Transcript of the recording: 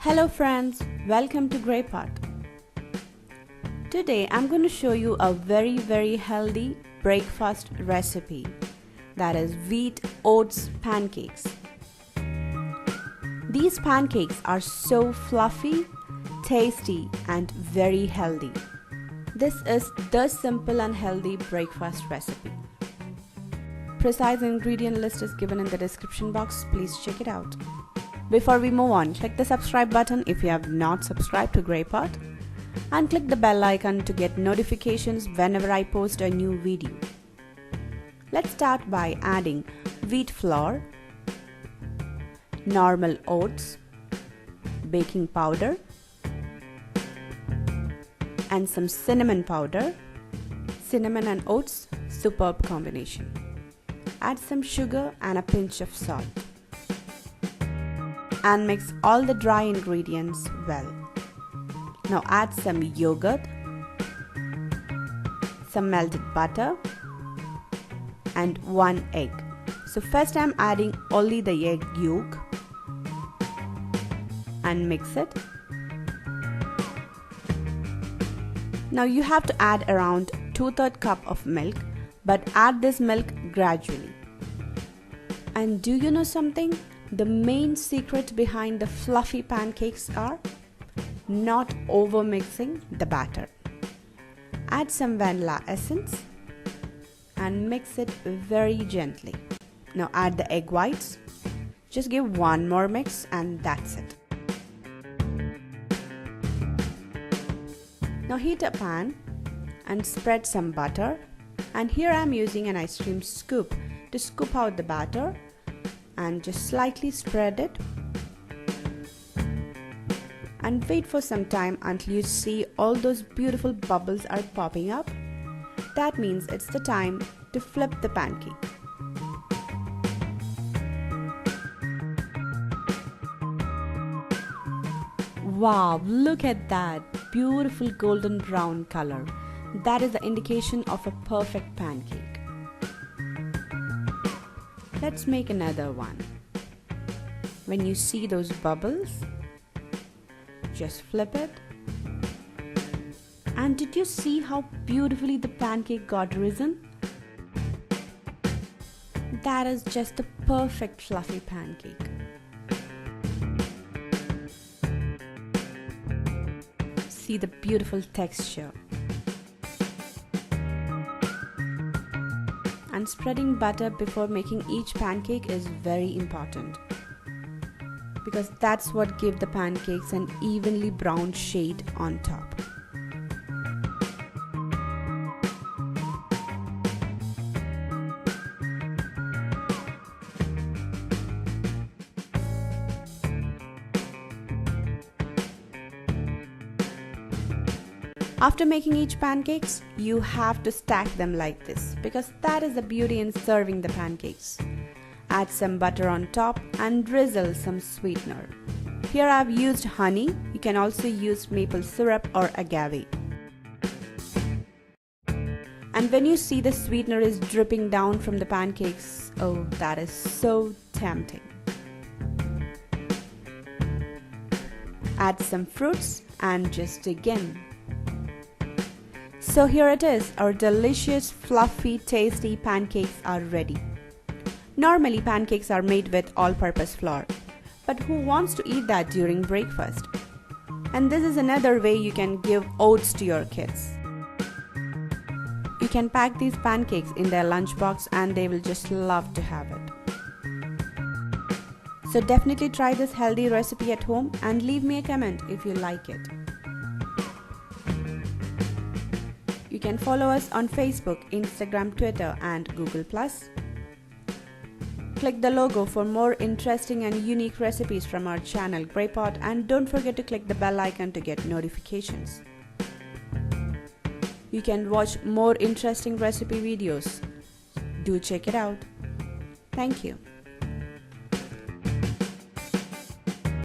Hello friends, welcome to GreyPot. Today I'm going to show you a very healthy breakfast recipe, that is wheat oats pancakes. These pancakes are so fluffy, tasty and very healthy. This is the simple and healthy breakfast recipe. Precise ingredient list is given in the description box, please check it out. Before we move on, click the subscribe button if you have not subscribed to GreyPot and click the bell icon to get notifications whenever I post a new video. Let's start by adding wheat flour, normal oats, baking powder and some cinnamon powder. Cinnamon and oats, superb combination. Add some sugar and a pinch of salt. And mix all the dry ingredients well. Now add some yogurt, some melted butter and 1 egg. So first I'm adding only the egg yolk and mix it. Now you have to add around 2/3 cup of milk, but add this milk gradually. And do you know something? The main secret behind the fluffy pancakes are not over mixing the batter. Add some vanilla essence and mix it very gently. Now add the egg whites. Just give one more mix and that's it. Now heat a pan and spread some butter, and here I am using an ice cream scoop to scoop out the batter and just slightly spread it and wait for some time until you see all those beautiful bubbles are popping up. That means it's the time to flip the pancake. Wow, look at that beautiful golden brown color. That is the indication of a perfect pancake. Let's make another one. When you see those bubbles, just flip it. And did you see how beautifully the pancake got risen? That is just the perfect fluffy pancake. See the beautiful texture. And spreading butter before making each pancake is very important, because that's what gives the pancakes an evenly brown shade on top. After making each pancakes, you have to stack them like this, because that is the beauty in serving the pancakes. Add some butter on top and drizzle some sweetener. Here I have used honey. You can also use maple syrup or agave. And when you see the sweetener is dripping down from the pancakes, oh, that is so tempting. Add some fruits and just dig in. So here it is, our delicious, fluffy, tasty pancakes are ready. Normally pancakes are made with all-purpose flour, but who wants to eat that during breakfast? And this is another way you can give oats to your kids. You can pack these pancakes in their lunchbox and they will just love to have it. So definitely try this healthy recipe at home and leave me a comment if you like it. You can follow us on Facebook, Instagram, Twitter and Google+. Click the logo for more interesting and unique recipes from our channel GreyPot, and don't forget to click the bell icon to get notifications. You can watch more interesting recipe videos. Do check it out. Thank you.